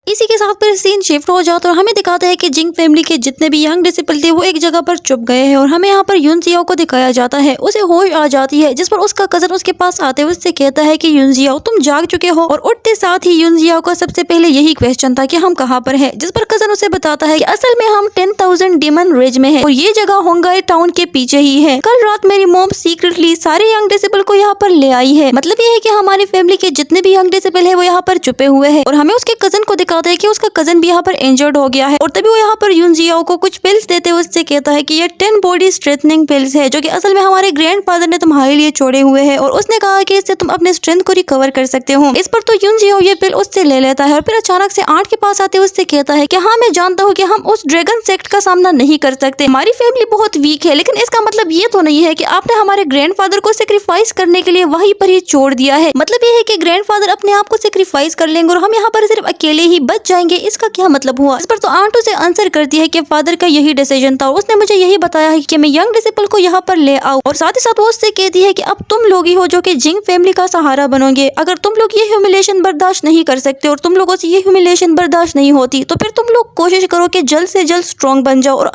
इसी के साथ फिर सीन शिफ्ट हो जाता है और हमें दिखाता है कि जिंग फैमिली के जितने भी यंग डिसिपल थे वो एक जगह पर चुप गए हैं और हमें यहाँ पर यूनजियाओ को दिखाया जाता है। उसे होश आ जाती है जिस पर उसका कजन उसके पास आते हुए उससे कहता है कि यूनजियाओ तुम जाग चुके हो, और उठते साथ ही यूनजियाओ का सबसे पहले यही क्वेश्चन था कि हम कहाँ पर हैं, जिस पर कजन उसे बताता है कि असल में हम 10,000 डीमन रिज में हैं और ये जगह होंगाई टाउन के पीछे ही है। कल रात मेरी मॉम सीक्रेटली सारे यंग डिसिपल को यहाँ पर ले आई है। मतलब ये है कि हमारी फैमिली के जितने भी यंग डिसिपल है वो यहाँ पर छुपे हुए हैं और हमें उसके कजन को दिखाता है कि उसका कजन भी यहाँ पर इंजर्ड हो गया है। और तभी वो यहाँ पर यूनजियाओ को कुछ पिल्स देते हुए उससे कहता है कि ये 10 बॉडी स्ट्रेंथनिंग पिल्स है जो कि असल में हमारे ग्रैंडफादर ने तुम्हारे लिए छोड़े हुए हैं और उसने कहा कि इससे तुम अपने स्ट्रेंथ को रिकवर कर सकते हो। इस पर तो यूनजियाओ ये पिल उससे ले लेता है और फिर अचानक से आर्ट के पास आते हुए उससे कहता है कि हाँ मैं जानता हूँ कि हम उस ड्रैगन सेक्ट का सामना नहीं कर सकते, हमारी फैमिली बहुत वीक है, लेकिन इसका मतलब ये तो नहीं है कि आपने हमारे ग्रैंडफादर को सेक्रीफाइस करने के लिए वहीं पर ही छोड़ दिया है। मतलब ये है कि ग्रैंडफादर अपने आप को सेक्रीफाइस कर लेंगे और हम यहाँ पर सिर्फ अकेले ही बच जाएंगे, इसका क्या मतलब हुआ। इस पर तो आंट उसे आंसर करती है कि फादर का यही डिसीजन था और उसने मुझे यही बताया है कि मैं यंग डिसिपल को यहाँ पर ले आऊं, और साथ ही साथ वो उससे कहती है कि अब तुम लोग ही हो जो कि जिंग फैमिली का सहारा बनोगे। अगर तुम लोग ये ह्यूमिलेशन बर्दाश्त नहीं कर सकते और तुम लोगों से ये ह्यूमिलेशन बर्दाश्त नहीं होती तो फिर तुम लोग कोशिश करो कि जल्द से जल्द स्ट्रॉन्ग बन जाओ और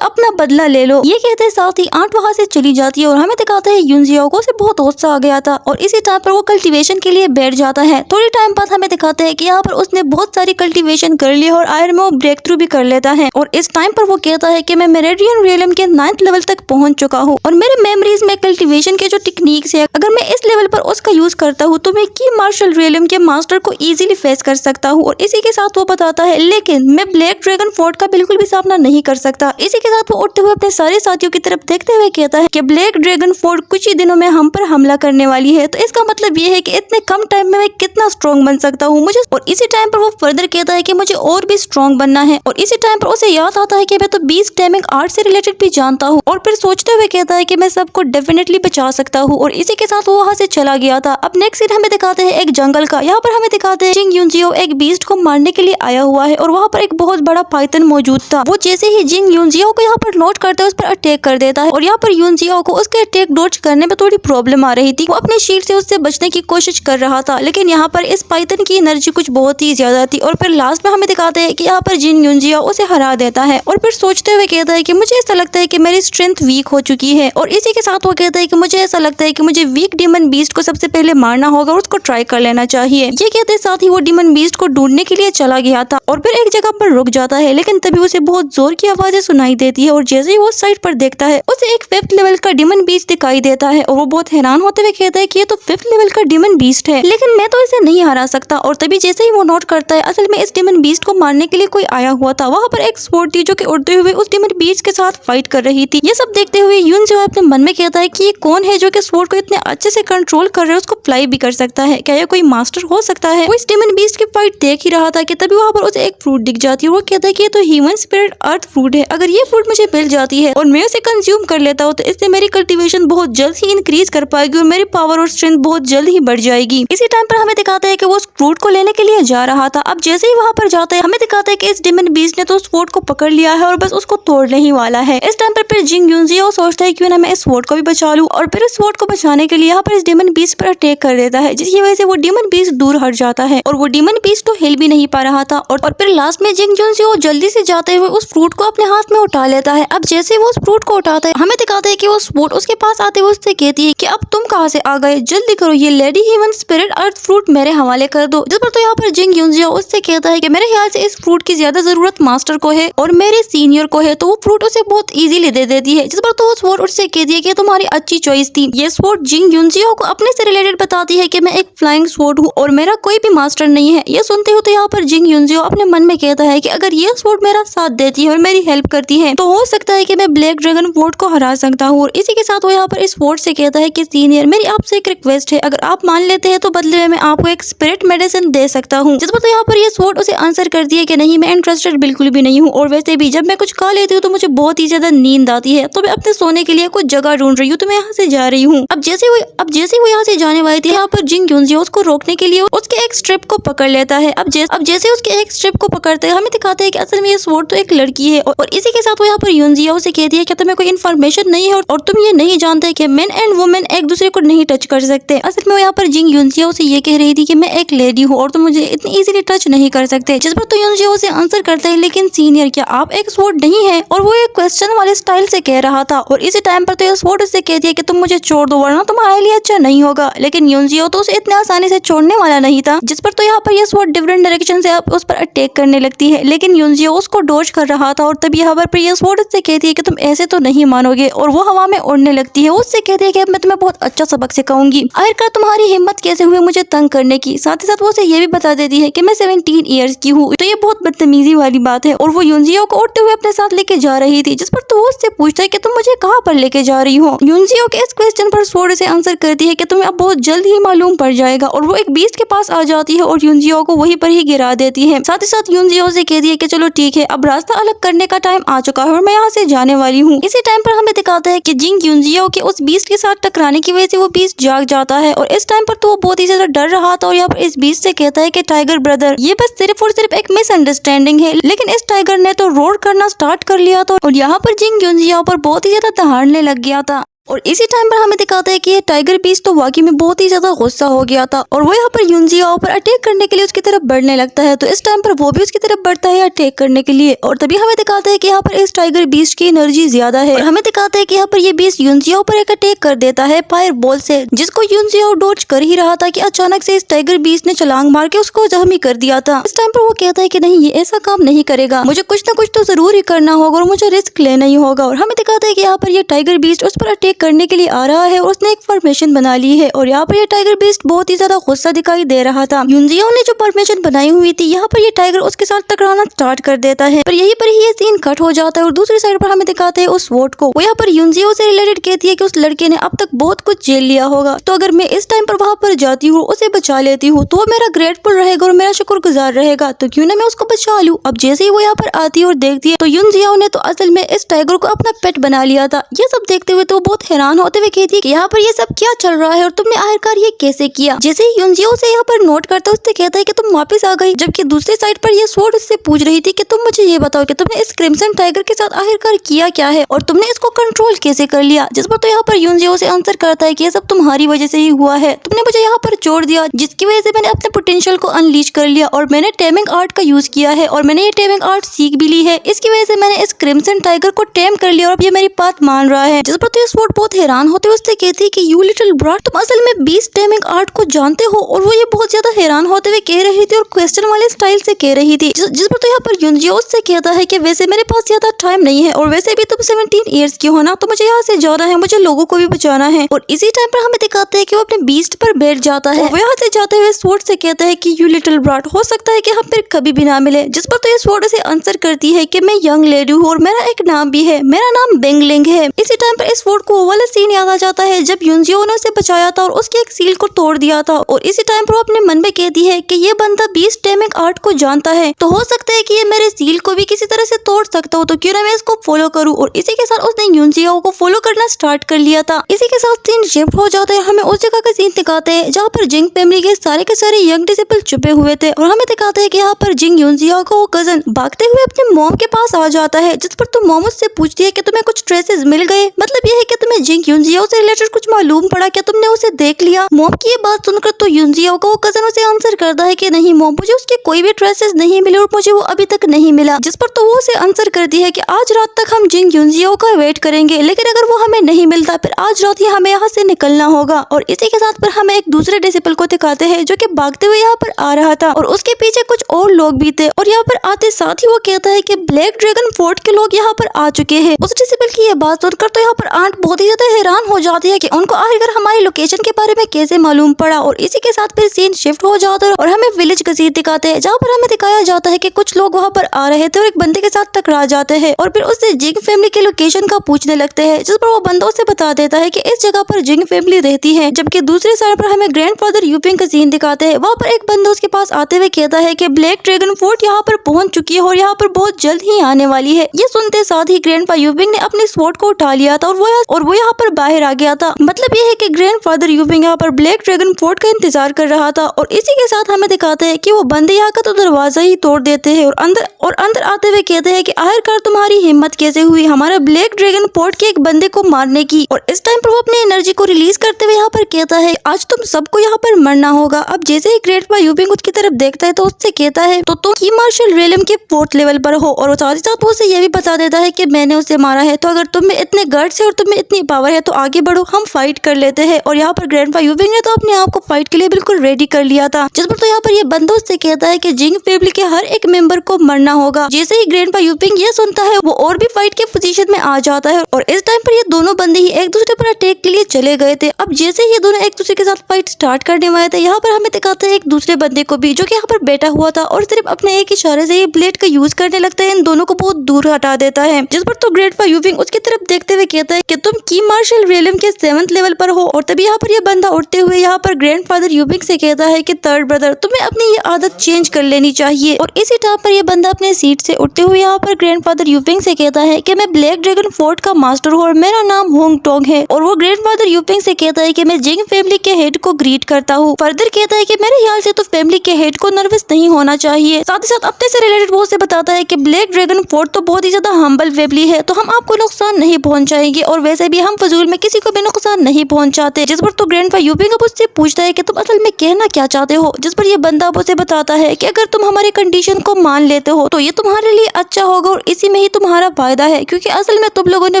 अपना बदला ले लो। ये कहते साथ ही आंट वहाँ से चली जाती है और हमें दिखाता है यूनजियाओ को उसे बहुत गुस्सा आ गया था और इसी टाइम पर वो कल्टीवेशन के लिए बैठ जाता है। थोड़ी टाइम बाद हमें दिखाते हैं कि यहाँ पर उसने बहुत सारी कल्टीवेशन कर ली और आयरन में वो ब्रेक थ्रू भी कर लेता है और इस टाइम पर वो कहता है कि मैं मेरेडियन रियलम के 9th लेवल तक पहुंच चुका हूँ और मेरे मेमोरीज में कल्टीवेशन के जो टेक्निक्स है अगर मैं इस लेवल पर उसका यूज करता हूँ तो मैं की मार्शल रियलम के मास्टर को इजीली फेस कर सकता हूँ। और इसी के साथ वो बताता है लेकिन मैं ब्लैक ड्रैगन फोर्ट का बिल्कुल भी सामना नहीं कर सकता। इसी के साथ वो उठते हुए अपने सारे साथियों की तरफ देखते हुए कहता है कि ब्लैक ड्रैगन फोर्ट कुछ ही दिनों में हम पर हमला करने वाली है, तो इसका मतलब ये है कि इतने कम टाइम में मैं कितना स्ट्रॉन्ग बन सकता हूँ मुझे। और इसी टाइम पर वो फर्दर कहता है कि मुझे और भी स्ट्रॉन्ग बनना है और इसी टाइम पर उसे याद आता है कि मैं तो बीस्ट टैमिंग आर्ट से रिलेटेड भी जानता हूँ और फिर सोचते हुए कहता है कि मैं सबको डेफिनेटली बचा सकता हूँ। और इसी के साथ वो वहाँ से चला गया था। अब नेक्स्ट सीन हमें दिखाते हैं एक जंगल का। यहाँ पर हमें दिखाते हैं जिंग यूनजियाओ एक बीस्ट को मारने के लिए आया हुआ है और वहाँ पर एक बहुत बड़ा पाइथन मौजूद था। वो जैसे ही जिंग यूनजियाओ को यहाँ पर नोट करता है उस पर अटैक कर देता है और यहाँ पर यूनजियाओ को उसके अटैक डॉज करने में थोड़ी प्रॉब्लम आ रही थी। वो अपने शील्ड से उससे बचने की कोशिश कर रहा था लेकिन यहाँ पर इस पाइथन की एनर्जी कुछ बहुत ही ज्यादा थी और फिर लास्ट में हमें दिखाते हैं कि यहाँ पर जिंग यूनजियाओ उसे हरा देता है और फिर सोचते हुए कहता है कि मुझे ऐसा लगता है कि मेरी स्ट्रेंथ वीक हो चुकी है। और इसी के साथ वो कहता है कि मुझे ऐसा लगता है कि मुझे वीक डीमन बीस्ट को सबसे पहले मारना होगा और उसको ट्राई कर लेना चाहिए। ये कहते साथ ही वो डीमन बीस्ट को ढूंढने के लिए चला गया था और फिर एक जगह पर रुक जाता है लेकिन तभी उसे बहुत जोर की आवाजें सुनाई देती है और जैसे ही वो साइड पर देखता है उसे एक 5th लेवल का डीमन बीस्ट दिखाई देता है और वो बहुत हैरान होते हुए कहता है कि ये तो 5th लेवल का डीमन बीस्ट है लेकिन मैं तो इसे नहीं हरा सकता। और तभी जैसे ही वो नोट करता है असल में इस डीमन बीस्ट को मारने के लिए कोई आया हुआ था। वहाँ पर एक स्वॉर्ड थी जो कि उड़ते हुए उस डीमन बीस्ट के साथ फाइट कर रही थी। ये सब देखते हुए यूनजियाओ अपने मन में कहता है कि ये कौन है जो कि स्वॉर्ड को इतने अच्छे से कंट्रोल कर रहा है, उसको फ्लाई भी कर सकता है, क्या ये कोई मास्टर हो सकता है। वो इस डीमन बीस्ट की फाइट देख ही रहा था कि तभी वहाँ पर उसे एक फ्रूट दिख जाती है। वो कहता है कि ये तो ह्यूमन स्पिरिट अर्थ फ्रूट है, अगर ये फ्रूट मुझे मिल जाती है और मैं उसे कंज्यूम कर लेता हूँ तो इससे मेरी कल्टीवेशन बहुत जल्द ही इंक्रीज कर पाएगी और मेरी पावर और स्ट्रेंथ बहुत जल्द ही बढ़ जाएगी। इसी टाइम पर हमें दिखाता है कि वो उस फ्रूट को लेने के लिए जा रहा था। अब जैसे ही वहाँ पर जाता है हमें दिखाता है कि इस डीमन बीस्ट ने तो उस स्वॉर्ड को पकड़ लिया है और बस उसको तोड़ने ही वाला है। इस टाइम पर फिर जिंग यूनजियाओ सोचता है क्यों ना मैं इस स्वॉर्ड को भी बचा लूं और फिर इस स्वॉर्ड को बचाने के लिए यहाँ पर इस डीमन बीस्ट पर अटैक कर देता है जिसकी वजह से वो डीमन बीस्ट दूर हट जाता है और वो डीमन बीस्ट तो हिल भी नहीं पा रहा था। और फिर लास्ट में जिंग यूनजियाओ जल्दी से जाते हुए उस फ्रूट को अपने हाथ में उठा लेता है। अब जैसे वो उस फ्रूट को उठाता है हमें दिखाता है कि वो स्वॉर्ड उसके पास आते हुए उससे कहती है कि अब तुम कहाँ से आ गए, जल्दी करो ये लेडी ह्यूमन स्पिरिट अर्थ फ्रूट मेरे हवाले कर दो। जिस पर तो यहाँ पर जिंग यूनजियाओ उससे कहता है कि मेरे ख्याल से इस फ्रूट की ज्यादा जरूरत मास्टर को है और मेरे सीनियर को है, तो वो फ्रूट उसे बहुत इजीली दे देती है। जिस पर तो वो स्वॉर्ड उससे कहती है कि तुम्हारी अच्छी चॉइस थी। ये स्वॉर्ड जिंग यूनजियाओ को अपने से रिलेटेड बताती है कि मैं एक फ्लाइंग स्वॉर्ड हूँ और मेरा कोई भी मास्टर नहीं है। ये सुनते हो तो यहाँ पर जिंग यूनजियाओ अपने मन में कहता है कि अगर ये स्वॉर्ड मेरा साथ देती है और मेरी हेल्प करती है तो हो सकता है कि मैं ब्लैक ड्रैगन फोर्ट को हरा सकता हूँ। और इसी के साथ वो यहाँ पर इस फोर्ट से कहता है कि सीनियर मेरी आपसे एक रिक्वेस्ट है, अगर आप मान लेते हैं तो बदले में मैं आपको एक स्पिरिट मेडिसिन दे सकता हूँ। जिस पर तो यहाँ पर ये स्वॉर्ड उसे आंसर करती है कि नहीं मैं इंटरेस्टेड बिल्कुल भी नहीं हूँ और वैसे भी जब मैं कुछ खा लेती हूँ तो मुझे बहुत ही ज्यादा नींद आती है, तो मैं अपने सोने के लिए कुछ जगह ढूंढ रही हूँ, तो मैं यहाँ से जा रही हूँ। अब जैसे वो यहाँ से जाने वाली थी यहाँ पर जिंग यूनजियाओ उसको रोकने के लिए उसके एक स्ट्रिप को पकड़ लेता है। अब जैसे उसके एक स्ट्रिप को पकड़ते हैं हमें दिखाते हैं कि असल में ये स्वॉर्ड तो एक लड़की है और इसी के साथ वो यहाँ पर यूनजियाओ से कहती है कि तुम्हें कोई इन्फॉर्मेशन नहीं है और तुम ये नहीं जानते कि मेन एंड वुमेन एक दूसरे को नहीं टच कर सकते। असल में वो यहाँ पर जिंग यूनजियाओ से ये कह रही थी कि मैं एक लेडी हूँ और तुम मुझे इतनी इजीली टच नहीं कर सकते। जिस पर तो यूनजियो उसे आंसर करता है, लेकिन सीनियर क्या आप एक स्वॉर्ड नहीं है? और वो एक क्वेश्चन वाले स्टाइल से कह रहा था। और इसी टाइम पर तो ये स्वॉर्ड उससे कहती है कि तुम मुझे छोड़ दो वरना तुम्हारे लिए अच्छा नहीं होगा। लेकिन यूनजियो तो उसे इतने आसानी से छोड़ने वाला नहीं था। जिस पर तो यहाँ पर ये स्वॉर्ड डिफरेंट डायरेक्शन से उस पर अटैक करने लगती है, लेकिन यूनजियो उसको डॉज कर रहा था। और तभी यहाँ पर ये स्वॉर्ड उससे कहती है कि तुम ऐसे तो नहीं मानोगे, और वो हवा में उड़ने लगती है। उससे कहती है कि अब मैं तुम्हें बहुत अच्छा सबक सिखाऊंगी। आखिरकार तुम्हारी हिम्मत कैसे हुई मुझे तंग करने की। साथ ही साथ वो उसे ये भी बता देती है कि मैं 17 ईयर्स की हूँ। तो ये बहुत बदतमीजी वाली बात है। और वो यूनजियो को उड़ते हुए अपने साथ लेके जा रही थी, जिस पर तो वो उससे पूछता है कि तुम मुझे कहाँ पर लेके जा रही हो। यूनजियो के इस क्वेश्चन पर स्वॉर्ड से आंसर करती है कि तुम्हें अब बहुत जल्द ही मालूम पड़ जाएगा। और वो एक बीस्ट के पास आ जाती है और यूनजियो को वहीं पर ही गिरा देती है। साथ ही साथ यूनजियो से कहती है कि चलो ठीक है, अब रास्ता अलग करने का टाइम आ चुका है और मैं यहाँ से जाने वाली हूँ। इसी टाइम पर हमें दिखाता है कि जिंग यूनजियो के उस बीस्ट के साथ टकराने की वजह से वो बीस्ट जाग जाता है। और इस टाइम पर तो वो बहुत ही ज्यादा डर रहा था। और यहाँ पर इस बीस्ट से कहता है कि टाइगर ब्रदर, ये बस सिर्फ और सिर्फ एक मिसअंडरस्टैंडिंग है। लेकिन इस टाइगर ने तो रोर करना स्टार्ट कर लिया था और यहाँ पर जिंग यूनजियो पर बहुत ही ज्यादा दहाड़ने लग गया था। और इसी टाइम पर हमें दिखाता है कि ये टाइगर बीस्ट तो वाकई में बहुत ही ज्यादा गुस्सा हो गया था और वो यहाँ पर यूनजियो पर अटैक करने के लिए उसकी तरफ बढ़ने लगता है। तो इस टाइम पर वो भी उसकी तरफ बढ़ता है अटैक करने के लिए। और तभी हमें दिखाता है कि यहाँ पर इस टाइगर बीस्ट की एनर्जी ज्यादा है। और हमें दिखाता है कि यहाँ पर ये बीस्ट यूनजियो पर एक अटैक कर देता है फायर बॉल से, जिसको यूनजियो डॉज कर ही रहा था कि अचानक से इस टाइगर बीस्ट ने छलांग मार के उसको जख्मी कर दिया था। इस टाइम पर वो कहता है कि नहीं, ये ऐसा काम नहीं करेगा, मुझे कुछ ना कुछ तो जरूर ही करना होगा और मुझे रिस्क लेना ही होगा। और हमें दिखाता है कि यहाँ पर ये टाइगर बीस्ट उस पर अटैक करने के लिए आ रहा है और उसने एक फॉर्मेशन बना ली है। और यहाँ पर ये टाइगर बीस्ट बहुत ही ज्यादा गुस्सा दिखाई दे रहा था। यूनजियो ने जो फॉर्मेशन बनाई हुई थी, यहाँ पर ये टाइगर उसके साथ टकराना स्टार्ट कर देता है। पर यहीं पर ही ये सीन कट हो जाता है और दूसरी साइड पर हमें दिखाते हैं उस स्वॉर्ड को। वो यहाँ पर यूनजियो से रिलेटेड कहती है कि उस लड़के ने अब तक बहुत कुछ झेल लिया होगा, तो अगर मैं इस टाइम पर वहाँ पर जाती हूँ, उसे बचा लेती हूँ, तो वो मेरा ग्रेटफुल रहेगा और मेरा शुक्रगुजार रहेगा, तो क्यों ना मैं उसको बचा लूँ। अब जैसे ही वो यहाँ पर आती है और देखती है, तो यूनजियो ने तो असल में इस टाइगर को अपना पेट बना लिया था। ये सब देखते हुए तो बहुत हैरान होते हुए कहती है कि यहाँ पर ये सब क्या चल रहा है और तुमने आखिरकार ये कैसे किया। जैसे ही यूनजियो से यहाँ पर नोट करता है, उससे कहता है कि तुम वापस आ गई, जबकि दूसरी साइड पर ये स्वॉर्ड उससे पूछ रही थी कि तुम मुझे ये बताओ कि तुमने इस क्रिम्सन टाइगर के साथ आखिरकार किया क्या है और तुमने इसको कंट्रोल कैसे कर लिया। जिस पर तो यहाँ पर यूनजियो से आंसर करता है कि ये सब तुम्हारी वजह से ही हुआ है, तुमने मुझे यहाँ पर छोड़ दिया, जिसकी वजह से मैंने अपने पोटेंशियल को अनलीश कर लिया और मैंने टेमिंग आर्ट का यूज किया है और मैंने ये टेमिंग आर्ट सीख भी ली है। इसकी वजह से मैंने इस क्रिम्सन टाइगर को टेम कर लिया और अब ये मेरी बात मान रहा है। जिस पर तो ये स्वॉर्ड बहुत हैरान होते हुए उससे कहती है कि यू लिटिल ब्रॉट, तुम असल में बीस्ट टेमिंग आर्ट को जानते हो। और वो ये बहुत ज्यादा हैरान होते हुए कह रही थी और क्वेश्चन वाले स्टाइल से कह रही थी। जिस पर तो यहाँ पर यूनजियो से कहता है कि वैसे मेरे पास ज्यादा टाइम नहीं है और वैसे भी तुम 17 ईयर्स की हो ना, तो मुझे यहाँ से जाना है, मुझे लोगों को भी बचाना है। और इसी टाइम पर हमें दिखाते हैं कि वो अपने बीस्ट पर बैठ जाता है। वो यहाँ से जाते हुए स्वॉर्ड से कहता है कि यू लिटिल ब्रॉट, हो सकता है कि हम फिर कभी भी ना मिले। जिस पर तो ये स्वॉर्ड से आंसर करती है कि मैं यंग लेडी हूँ और मेरा एक नाम भी है, मेरा नाम बेंगलिंग है। इसी टाइम पर इस स्वॉर्ड को वो वाला सीन याद आ जाता है जब यूनजियो ने उसे बचाया था और उसके एक सील को तोड़ दिया था। और इसी टाइम पर वो अपने मन में कहती है कि ये बंदा बीस्ट टेमिंग आर्ट को जानता है, तो हो सकता है कि ये मेरे सील को भी किसी तरह से तोड़ सकता हो, तो क्यों ना मैं इसको फॉलो करूं। और इसी के साथ उसने यूनजियो को फॉलो करना स्टार्ट कर लिया था। इसी के साथ सीन शिफ्ट हो जाता है, हमें उस जगह का सीन दिखाते हैं जहाँ पर जिंग फैमिली के सारे यंग डिसिपल छुपे हुए थे। और हमें दिखाते हैं कि यहाँ पर जिंग यूनजियो का वो कजन भागते हुए अपने मॉम के पास आ जाता है। जिस पर तो मॉम उससे पूछती है कि तुम्हें कुछ ट्रेसेस मिल गए, मतलब ये है कि तुम्हें जिंग यूनजियो से रिलेटेड कुछ मालूम पड़ा, क्या तुमने उसे देख लिया। मॉम की ये बात सुनकर तो यूनजियो का वो कजन उसे आंसर करता है कि नहीं मॉम, मुझे उसके कोई भी ट्रेसेस नहीं मिले और मुझे वो अभी तक नहीं मिला। जिस पर तो वो उसे आंसर करती है कि आज रात तक हम जिंग यूनजियो का वेट करेंगे, लेकिन अगर वो हमें नहीं मिलता फिर आज रात ही हमें यहाँ से निकलना होगा। और इसी के साथ पर हमें एक दूसरे डिसिपल को दिखाते हैं जो कि भागते हुए यहाँ पर आ रहा था और उसके पीछे कुछ और लोग भी थे। और यहाँ पर आते साथ ही वो कहता है कि ब्लैक ड्रैगन फोर्ट के लोग यहाँ पर आ चुके हैं। उस डिसिपल की ये बात सुनकर तो यहाँ पर आंट बहुत ही ज्यादा हैरान हो जाती है कि उनको आखिर हमारी लोकेशन के बारे में कैसे मालूम पड़ा। और इसी के साथ फिर सीन शिफ्ट हो जाता है और हमें विलेज का सीन दिखाते हैं जहाँ पर हमें दिखाया जाता है कि कुछ लोग वहाँ पर आ रहे थे और एक बंदे के साथ टकरा जाते हैं और फिर उससे जिंग फैमिली के लोकेशन का पूछने लगते हैं। जिस पर वो बंदा उसे बता देता है कि इस जगह पर जिंग फैमिली रहती है। जबकि दूसरी साइड पर हमें ग्रैंडफादर यूपिंग का सीन दिखाते हैं। वहाँ पर एक बंदा उसके पास आते हुए कहता है कि ब्लैक ड्रैगन फोर्ट यहाँ पर पहुंच चुकी है और यहाँ पर बहुत जल्द ही आने वाली है। ये सुनते साथ ही ग्रैंडपा यूपिंग ने अपने स्वॉर्ड को उठा लिया था और वो वो यहाँ पर बाहर आ गया था। मतलब ये है कि ग्रैंडफादर यूविंग यहाँ पर ब्लैक ड्रैगन फोर्ट का इंतजार कर रहा था और इसी के साथ हमें दिखाते हैं कि वो बंदे यहाँ का तो दरवाजा ही तोड़ देते हैं और अंदर आते हुए कहते हैं कि आखिरकार तुम्हारी हिम्मत कैसे हुई हमारा ब्लैक ड्रैगन फोर्ट के एक बंदे को मारने की। और इस टाइम पर वो अपनी एनर्जी को रिलीज करते हुए यहाँ पर कहता है आज तुम सबको यहाँ पर मरना होगा। अब जैसे ही ग्रेटपा यूविंग उसकी तरफ देखता है तो उससे कहता है तो तुम की मार्शल रेलम के 4th लेवल पर हो और साथ ही साथ वो उसे ये भी बता देता है कि मैंने उसे मारा है, तो अगर तुम में इतने गट्स है और तुम में इतनी पावर है तो आगे बढ़ो, हम फाइट कर लेते हैं। और यहाँ पर ग्रैंडपा यूविंग ने तो अपने आप को फाइट के लिए बिल्कुल रेडी कर लिया था। जिस पर तो यहाँ पर ये बंदा उससे कहता है कि जिंग फैमिली के हर एक मेंबर को मरना होगा। जैसे ही ग्रैंडपा यूविंग ये सुनता है वो और भी फाइट के पोजीशन में आ जाता है और इस टाइम पर ये दोनों बंदे ही एक दूसरे पर अटैक के लिए चले गए थे। अब जैसे ये दोनों एक दूसरे के साथ फाइट स्टार्ट करने वाले थे यहाँ पर हमें दिखाते हैं एक दूसरे बंदे को भी जो कि यहाँ पर बैठा हुआ था और सिर्फ अपने एक इशारे से ये ब्लेड का यूज करने लगता है, इन दोनों को बहुत दूर हटा देता है। जिस पर तो ग्रेटपा यूविंग उसकी तरफ देखते हुए कहता है कि तुम की मार्शल रेलम के 7th लेवल पर हो। और तभी यहाँ पर ये बंदा उठते हुए यहाँ पर ग्रैंडफादर यूविंग से कहता है कि 3rd ब्रदर तुम्हें अपनी ये आदत चेंज कर लेनी चाहिए। और इसी टाइम पर ये बंदा अपने सीट से उठते हुए यहाँ पर ग्रैंडफादर यूविंग से कहता है कि मैं ब्लैक ड्रैगन फोर्ट का मास्टर हूँ और मेरा नाम होंग टोंग है। और वो ग्रैंडफादर यूविंग से कहता है कि मैं जिंग फैमिली के हेड को ग्रीट करता हूँ। फर्दर कहता है कि मेरे ख्याल से तो फैमिली के हेड को नर्वस नहीं होना चाहिए। साथ ही साथ अपने से रिलेटेड वो से बताता है कि ब्लैक ड्रैगन फोर्ट तो बहुत ही ज्यादा हम्बल फैमिली है, तो हम आपको नुकसान नहीं पहुंचाएंगे और वैसे भी हम फजूल में किसी को भी नुकसान नहीं पहुंचाते। जिस पर तो ग्रैंडपा यूविंग अब उससे पूछता है कि तुम असल में कहना क्या चाहते हो। जिस पर ये बंदा अब उसे बताता है कि अगर तुम हमारी कंडीशन को मान लेते हो तो ये तुम्हारे लिए अच्छा होगा और इसी में ही तुम्हारा फायदा है, क्योंकि असल में तुम लोगों ने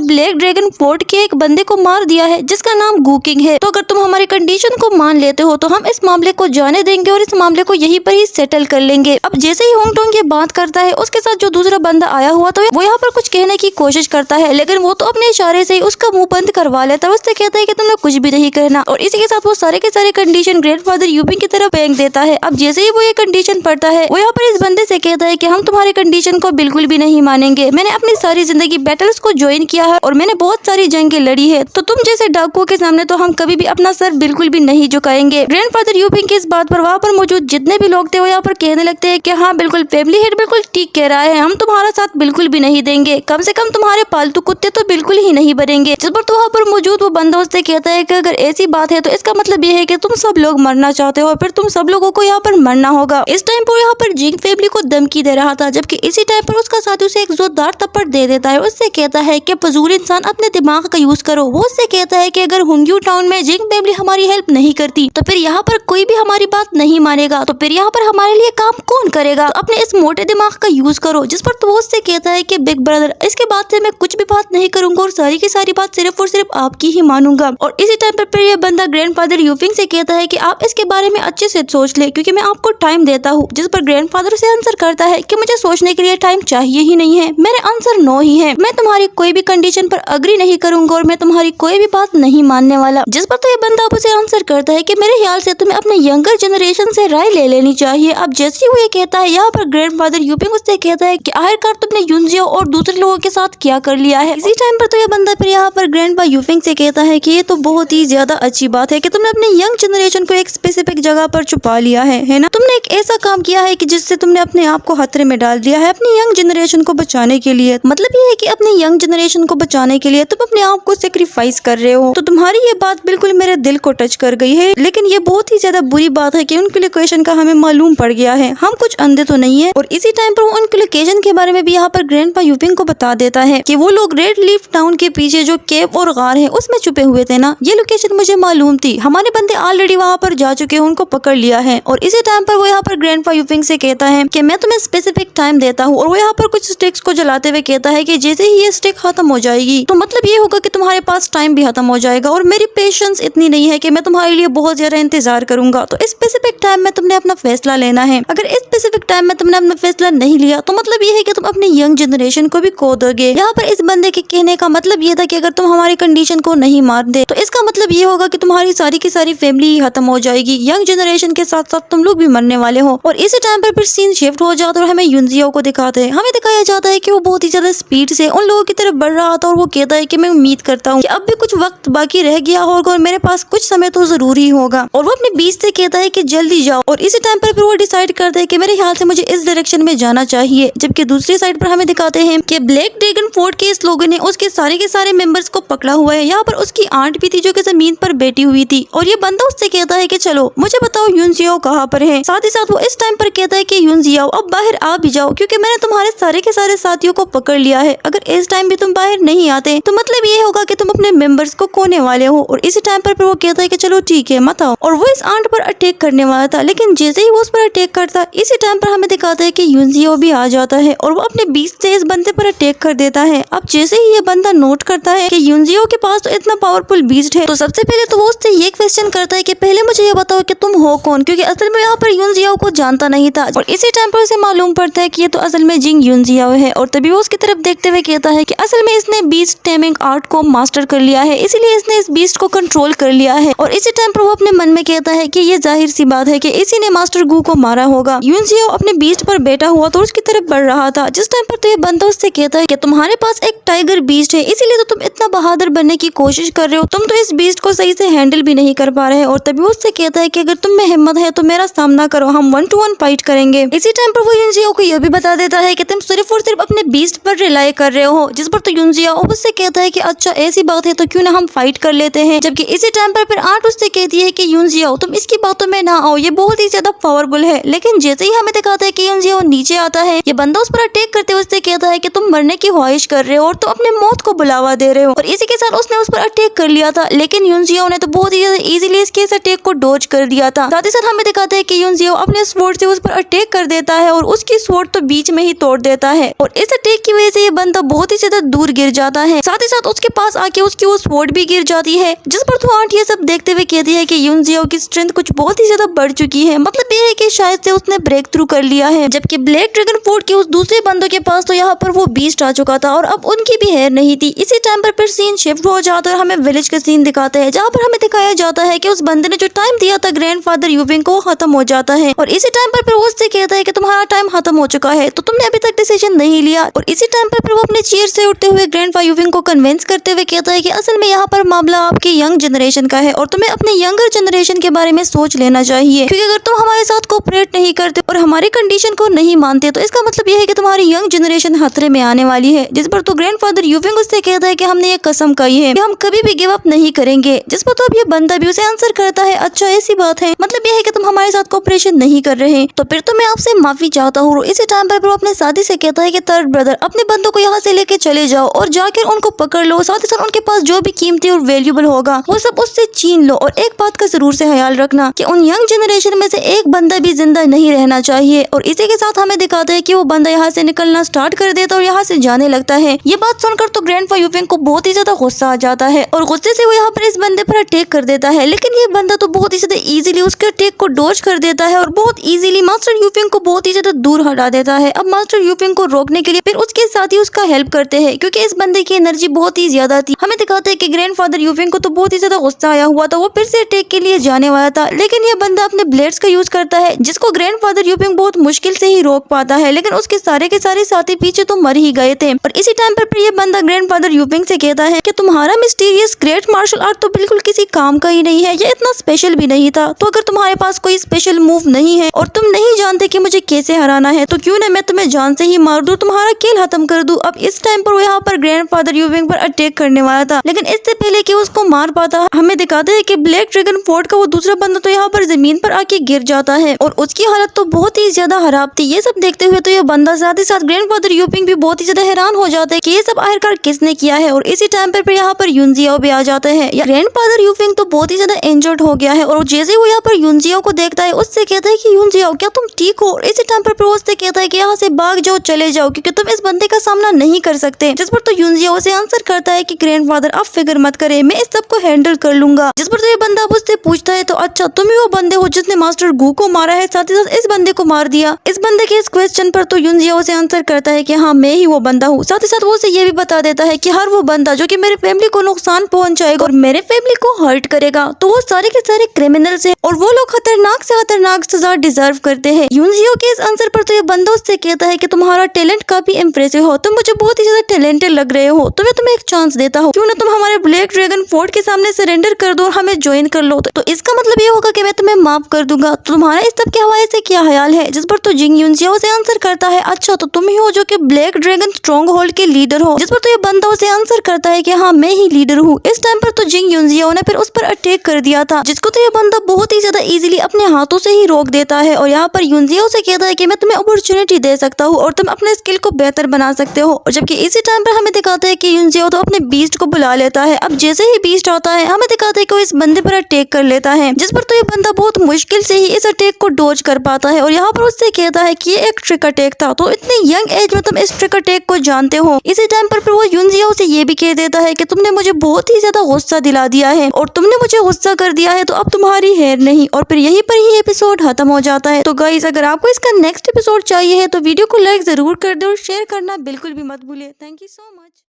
ब्लैक ड्रैगन फोर्ट के एक बंदे को मार दिया है जिसका नाम गूकिंग है। तो अगर तुम हमारी कंडीशन को मान लेते हो तो हम इस मामले को जाने देंगे और इस मामले को यहीं पर ही सेटल कर लेंगे। अब जैसे ही होंग टोंग ये बात करता है उसके साथ जो दूसरा बंदा आया हुआ तो वो यहाँ पर कुछ कहने की कोशिश करता है, लेकिन वो तो अपने इशारे से ही उसका मुंह बंद करवा लेता है। उससे कहता है कि तुमने कुछ भी नहीं कहना और इसी के साथ वो सारे के सारे कंडीशन ग्रैंडफादर यूविंग की तरफ फेंक देता है। अब जैसे ही वो ये कंडीशन पढ़ता है वो यहाँ पर इस बंदे से कहता है कि हम तुम्हारी कंडीशन को बिल्कुल भी नहीं मानेंगे। मैंने अपनी सारी जिंदगी बैटल्स को ज्वाइन किया है और मैंने बहुत सारी जंगें लड़ी है, तो तुम जैसे डाकुओं के सामने तो हम कभी भी अपना सर बिल्कुल भी नहीं झुकाएंगे। ग्रैंडफादर यूविंग की इस बात पर वहाँ पर मौजूद जितने भी लोग थे वो यहाँ पर कहने लगते हैं कि हाँ बिल्कुल फैमिली हेड बिल्कुल ठीक कह रहा है, हम तुम्हारा साथ बिल्कुल भी नहीं देंगे, कम से कम तुम्हारे पालतू कुत्ते तो बिल्कुल ही नहीं बनेंगे। जिस पर तो वहाँ पर मौजूद वो बंदा उससे कहता है कि अगर ऐसी बात है तो इसका मतलब ये है कि तुम सब लोग मरना चाहते हो और फिर तुम सब लोगों को यहाँ पर मरना होगा। इस टाइम पर यहाँ पर जिंग फैमिली को धमकी दे रहा था, जबकि इसी टाइम पर उसका साथी उसे एक जोरदार थप्पड़ दे देता है। उससे कहता है कि फजूल इंसान अपने दिमाग का यूज करो। वो उससे कहता है कि अगर हुंग्यू टाउन में जिंग फैमिली हमारी हेल्प नहीं करती तो फिर यहाँ पर कोई भी हमारी बात नहीं मानेगा, तो फिर यहाँ पर हमारे लिए काम कौन करेगा, तो अपने इस मोटे दिमाग का यूज करो। जिस पर तो वो उससे कहता है कि बिग ब्रदर इसके बाद से मैं कुछ भी बात नहीं करूंगा और सारी की सारी बात सिर्फ और सिर्फ आपकी ही मानूंगा। और इसी टाइम पर फिर ये बंदा ग्रैंडफादर यूविंग से कहता है कि आप इसके बारे में अच्छे से सोच ले क्योंकि मैं आपको टाइम देता हूँ। जिस पर ग्रैंडफादर से आंसर करता है कि मुझे सोचने के लिए टाइम चाहिए ही नहीं है, मेरे आंसर नो ही है, मैं तुम्हारी कोई भी कंडीशन पर अग्री नहीं करूंगा और मैं तुम्हारी कोई भी बात नहीं मानने वाला। जिस पर तो ये बंदा अब उसे आंसर करता है कि मेरे ख्याल से तुम्हें अपने यंगर जनरेशन से राय ले लेनी चाहिए। अब जैसे वो ये कहता है यहाँ पर ग्रैंडफादर यूविंग उससे कहता है कि आखिरकार तुमने युनजियो और दूसरे लोगों के साथ क्या कर लिया है। इसी टाइम पर तो ये बंदा फिर यहाँ पर ग्रैंडपा यूविंग से कहता है कि ये तो बहुत ही ज्यादा अच्छी बात है कि तुमने अपने यंग जनरेशन को एक स्पेसिफिक जगह पर छुपा लिया है ना। तुमने एक ऐसा काम किया है कि जिससे तुमने अपने आप को खतरे में डाल दिया है अपनी यंग जनरेशन को बचाने के लिए। मतलब ये है कि अपनी यंग जनरेशन को बचाने के लिए तुम अपने आप को सेक्रीफाइस कर रहे हो। तो तुम्हारी ये बात बिल्कुल मेरे दिल को टच कर गई है, लेकिन ये बहुत ही ज्यादा बुरी बात है कि उनके लोकेशन का हमें मालूम पड़ गया है, हम कुछ अंधे तो नहीं है। और इसी टाइम पर वो उनके लोकेशन के बारे में भी यहाँ पर ग्रैंडपा यूविंग को बता देता है कि वो लोग रेड लीफ टाउन के पीछे जो केव और गार है उसमें छुपे हुए थे ना, ये लोकेशन मुझे मालूम थी, हमारे बंदे ऑलरेडी वहाँ पर जा चुके हैं, उनको पकड़ लिया है। और इसी टाइम पर वो यहाँ पर ग्रैंडपा यूविंग से कहता है कि मैं तुम्हें स्पेसिफिक टाइम देता हूँ और वो यहाँ पर कुछ स्टिक्स को जलाते हुए कहता है कि जैसे ही ये स्टिक खत्म हो जाएगी तो मतलब ये होगा कि तुम्हारे पास टाइम भी खत्म हो जाएगा और मेरी पेशेंस इतनी नहीं है कि मैं तुम्हारे लिए बहुत ज्यादा इंतजार करूंगा। तो इस स्पेसिफिक टाइम में तुमने अपना फैसला लेना है, अगर इस स्पेसिफिक टाइम में तुमने अपना फैसला नहीं लिया तो मतलब ये है कि तुम अपनी यंग जनरेशन को भी खो दोगे। यहाँ पर इस बंदे के कहने का मतलब ये था कि अगर तुम हमारी कंडीशन को नहीं मान दे तो इसका मतलब ये होगा कि तुम्हारी सारी की सारी फैमिली खत्म हो जाएगी, यंग जनरेशन के साथ साथ तुम लोग भी मरने वाले हो। और इसी टाइम पर फिर सीन शिफ्ट हो जाता है और हमें युनजियो को दिखाते हैं। हमें दिखाया जाता है कि वो बहुत ही ज्यादा स्पीड से उन लोगों की तरफ बढ़ रहा था और वो कहता है कि मैं उम्मीद करता हूँ कि अब भी कुछ वक्त बाकी रह गया होगा और मेरे पास कुछ समय तो जरूरी होगा। और वो अपने बीच से कहता है कि जल्दी जाओ। और इसी टाइम पर फिर वो डिसाइड करता है कि मेरे ख्याल से मुझे इस डायरेक्शन में जाना चाहिए। जबकि दूसरी साइड पर हमें दिखाते हैं कि ब्लैक ड्रैगन फोर्ट के इस लोगों ने उसके सारे के सारे मेंबर्स को पकड़ा हुआ है। यहाँ पर उसकी आंट भी थी जो कि जमीन पर बैठी हुई थी और ये बंदा उससे कहता है कि चलो मुझे बताओ यूनजियाओ कहाँ पर है। साथ ही साथ वो इस टाइम पर कहता है कि यूनजियाओ अब बाहर आ भी जाओ क्योंकि मैंने तुम्हारे सारे के सारे साथियों को पकड़ लिया है। अगर इस टाइम भी तुम बाहर नहीं आते तो मतलब ये होगा कि तुम अपने मेंबर्स को खोने वाले हो। और इसी टाइम पर वो कहता है कि चलो ठीक है मत आओ। और वो इस आंट पर अटैक करने वाला था, लेकिन जैसे ही वो उस पर अटैक करता इसी टाइम पर हमें दिखाता है कि यूनजियाओ भी आ जाता है और वो अपने बीच से इस बंदे पर अटैक कर देता है। अब जैसे ही ये बंदा नोट करता है कि यूनजियाओ के पास तो इतना पावरफुल बीस्ट है, तो सबसे पहले तो वो उससे ये क्वेश्चन करता है कि पहले मुझे ये बताओ कि तुम हो कौन, क्योंकि असल में यहाँ पर यूनजियाओ को जानता नहीं था। और इसी टाइम पर उसे मालूम पड़ता है कि ये तो असल में जिंग यूनजियाओ है। और तभी वो उसकी तरफ देखते हुए कहता है कि असल में इसने बीस्ट टेमिंग आर्ट को मास्टर कर लिया है, इसीलिए इसने इस बीस्ट को कंट्रोल कर लिया है। और इसी टाइम पर वो अपने मन में कहता है कि ये जाहिर सी बात है कि इसी ने मास्टर गू को मारा होगा। यूनजियाओ अपने बीस्ट पर बैठा हुआ तो उसकी तरफ बढ़ रहा था, जिस टाइम पर तो ये बंदा उससे कहता है कि तुम्हारे पास एक टाइगर बीस्ट है, इसीलिए तो तुम इतना बहादुर बनने की कोशिश कर रहे हो, तुम तो इस बीस्ट को सही से हैंडल भी नहीं कर पा रहे। और तभी उससे कहता है कि अगर तुम में हिम्मत है तो मेरा सामना करो, हम 1 to 1 फाइट करेंगे। इसी टाइम पर वो यूनजियाओ को यह भी बता देता है कि तुम सिर्फ और सिर्फ अपने बीस्ट पर रिलाई कर रहे हो, जिस पर तो यूनजियाओ उससे कहता है कि अच्छा ऐसी बात है तो क्यों ना हम फाइट कर लेते हैं। जबकि इसी टाइम पर फिर आर्ट उससे कहती है कि यूनजियाओ तुम इसकी बातों में ना आओ, ये बहुत ही ज्यादा पावरफुल है। लेकिन जैसे ही हमें दिखाता है कि यूनजियाओ नीचे आता है, ये बंदा उस पर अटैक करते हुए उससे कहता है कि तुम मरने की ख्वाहिश कर रहे हो और तुम अपने मौत को बुलावा दे रहे हो। और इसी के साथ उसने उस पर अटैक कर लिया था, लेकिन यूनजियाओ ने तो बहुत ही ज्यादा इजीली इसके इस अटैक को डॉज कर दिया था। साथ ही साथ हमें दिखाता है कि यूनजियाओ अपने स्वॉर्ड से उस पर अटैक कर देता है और उसकी स्वॉर्ड तो बीच में ही तोड़ देता है। और इस अटैक की वजह से ये बंदा बहुत ही ज्यादा दूर गिर जाता है। साथ ही साथ उसके पास आके उसकी वो स्वॉर्ड भी गिर जाती है, जिस पर तो आंट ये सब देखते हुए कहती है कि यूनजियाओ की स्ट्रेंथ कुछ बहुत ही ज्यादा बढ़ चुकी है, मतलब ये है कि शायद से उसने ब्रेक थ्रू कर लिया है। जबकि ब्लैक ड्रैगन फोर्ट के उस दूसरे बंदों के पास तो यहाँ पर वो बीस्ट आ चुका था और अब उनकी भी हेयर नहीं थी। इसी टाइम पर फिर सीन शिफ्ट हो जाता है और हमें विलेज का सीन दिखाता है, जहाँ पर हमें दिखाया जाता है कि उस बंदे ने जो टाइम दिया था ग्रैंडफादर यूविंग को खत्म हो जाता है। और इसी टाइम पर फिर वो उससे कहता है कि तुम्हारा टाइम खत्म हो चुका है, तो तुमने अभी तक डिसीजन नहीं लिया। और इसी टाइम पर फिर वो अपने चेयर से उठते हुए ग्रैंडफा यूविंग को कन्विंस करते हुए कहता है कि असल में यहाँ पर मामला आपकी यंग जनरेशन का है और तुम्हें अपने यंगर जनरेशन के बारे में सोच लेना चाहिए, क्योंकि अगर तुम हमारे साथ कोऑपरेट नहीं करते और हमारी कंडीशन को नहीं मानते तो इसका मतलब यह है कि तुम्हारी यंग जनरेशन खतरे में आने वाली है। जिस पर तो ग्रैंडफादर यूविंग उससे कहता है कि हमने ये कसम खाई है कि हम कभी भी गिव अप नहीं करेंगे। जिस पर तो अब ये बंदा भी उसे आंसर करता है अच्छा ऐसी बात है, मतलब यह है कि तुम हमारे साथ कोऑपरेशन नहीं कर रहे, तो फिर तो मैं आपसे माफी चाहता हूँ। इसी टाइम पर वो अपने साथी से कहता है कि थर्ड ब्रदर अपने बंदों को यहाँ से लेके चले जाओ और जाकर उनको पकड़ लो, साथ ही साथ उनके पास जो भी कीमती और वैल्यूएबल होगा वो सब उससे छीन लो। और एक बात का जरूर से ख्याल रखना कि उन यंग जनरेशन में से एक बंदा भी जिंदा नहीं रहना चाहिए। और इसी के साथ हमें दिखाते हैं कि वो बंदा यहाँ से निकलना स्टार्ट कर देता और यहाँ से जाने लगता है। ये बात सुनकर तो ग्रैंडफा यूविंग को बहुत ही ज्यादा गुस्सा आ जाता है और गुस्से से वो यहाँ पर इस बंदे पर अटैक कर देता है, लेकिन ये बंदा तो बहुत ही ज्यादा इजीली उसके अटैक को डॉज कर देता है और बहुत इजीली मास्टर यूविंग को बहुत ही ज्यादा दूर हटा देता है। अब मास्टर यूविंग को रोकने के लिए फिर उसके साथ ही उसका हेल्प करते हैं, क्योंकि इस बंदे की एनर्जी बहुत ही ज्यादा थी। हमें दिखाते हैं कि ग्रैंडफादर यूविंग को तो बहुत ही ज्यादा गुस्सा आया हुआ था, वो फिर से अटैक के लिए जाने वाला था, लेकिन ये बंदा अपने ब्लेड्स का यूज करता है जिसको ग्रैंडफादर यूविंग बहुत मुश्किल से ही रोक पाता है, लेकिन उसके सारे के सारे साथी पीछे तो मर ही गए थे। और इसी टाइम पर ये बंदा ग्रैंडफादर यूविंग से कहता है कि तुम्हारा मिस्टीरियस ग्रेट मार्शल आर्ट तो बिल्कुल किसी काम का ही नहीं है, ये इतना स्पेशल भी नहीं था, तो अगर तुम्हारे पास कोई स्पेशल मूव नहीं है और तुम नहीं जानते कि मुझे कैसे हराना है तो क्यों ना मैं तुम्हें जान से ही मार दूं, तुम्हारा खेल खत्म कर दूं। अब इस टाइम पर वो यहाँ पर ग्रैंडफादर यूविंग पर अटैक करने वाला था, लेकिन इससे पहले कि उसको मार पाता हमें दिखाते हैं कि ब्लैक ड्रैगन फोर्ट का वो दूसरा बंदा तो यहाँ पर जमीन पर आके गिर जाता है और उसकी हालत तो बहुत ही ज्यादा खराब थी। ये सब देखते हुए तो ये बंदा साथ ही साथ ग्रैंडफादर यूविंग भी बहुत ही ज्यादा हैरान हो जाते हैं कि ये सब आखिरकार किसने किया है। और इसी टाइम पर यहाँ पर यूनजियाओ भी आ जाते हैं। ग्रैंडफादर यूविंग तो बहुत ही ज्यादा इंजर्ड हो गया है और जैसे वो यहाँ पर यूनजियाओ को देखता है उससे कहता है कि यूनजियाओ क्या तुम ठीक हो। और इसी टाइम पर उससे कहता है कि यहाँ से भाग जाओ, चले जाओ, क्योंकि तुम इस बंदे का सामना नहीं कर सकते। जिस पर तो यूनजियाओ से आंसर करता है कि ग्रैंडफादर आप फिक्र मत करे, मैं इस सब को हैंडल कर लूंगा। जिस पर तो ये बंदा उससे पूछता है तो अच्छा तुम ही वो बंदे हो जिसने मास्टर गू को मारा है, साथ ही साथ इस बंदे को मार दिया। इस बंदे के इस क्वेश्चन पर तो यूनजियाओ से आंसर करता है कि हाँ मैं ही वो बंदा हूँ। साथ ही साथ वो उसे ये भी बता देता है कि हर वो बंदा जो कि मेरे फैमिली को नुकसान पहुंचाएगा और मेरे फैमिली को हर्ट करेगा तो वो सारे के सारे क्रिमिनल्स हैं और वो लोग खतरनाक से खतरनाक सजा डिजर्व करते हैं। यूनजियाओ के इस आंसर पर तो ये बंदा उससे कहता है कि तुम्हारा टैलेंट काफी इंप्रेसिव हो, तुम मुझे बहुत ही ज्यादा टैलेंटेड लग रहे हो, तो मैं तुम्हें एक चांस देता हूँ, क्यों ना तुम हमारे ब्लैक ड्रैगन फोर्ट के सामने सरेंडर कर दो और हमें ज्वाइन कर लो। तो इसका मतलब ये होगा कि मैं तुम्हें माफ कर दूंगा। तो तुम्हारा इस सब के हवाले से क्या ख्याल है। जिस पर तो जिंग यूनजियाओ से आंसर करता है अच्छा तो तुम ही हो जो कि ब्लैक ड्रैगन स्ट्रॉन्ग होल्ड के लीडर हो। जिस पर तो ये बंदा उसे आंसर करता करता है कि हाँ मैं ही लीडर हूँ। इस टाइम पर तो जिंग युनजियाओ ने फिर उस पर अटैक कर दिया था, जिसको तो ये बंदा बहुत ही ज्यादा इजीली अपने हाथों से ही रोक देता है और यहाँ पर युनजियाओ से कहता है कि मैं तुम्हें अपॉर्चुनिटी दे सकता हूँ और तुम अपने स्किल को बेहतर बना सकते हो। और जबकि इसी टाइम पर हमें दिखाता है कि युनजियाओ तो अपने बीस्ट को बुला लेता है। अब जैसे ही बीस्ट आता है हमें दिखाता है कि वो इस बंदे पर अटैक कर लेता है, जिस पर तो ये बंदा बहुत मुश्किल से ही इस अटैक को डॉज कर पाता है और यहाँ पर उससे कहता है कि ये एक ट्रिक अटैक था। तो इतनी यंग एज में तुम इस ट्रिक अटैक को जानते हो। इसी टाइम पर फिर वो युनजियाओ से ये भी कह देता है कि तुमने मुझे बहुत ही ज्यादा गुस्सा दिला दिया है और तुमने मुझे गुस्सा कर दिया है, तो अब तुम्हारी हेर नहीं। और फिर यहीं पर ही एपिसोड खत्म हो जाता है। तो गाइस, अगर आपको इसका नेक्स्ट एपिसोड चाहिए है तो वीडियो को लाइक जरूर कर दो और शेयर करना बिल्कुल भी मत भूलिए। Thank you so much.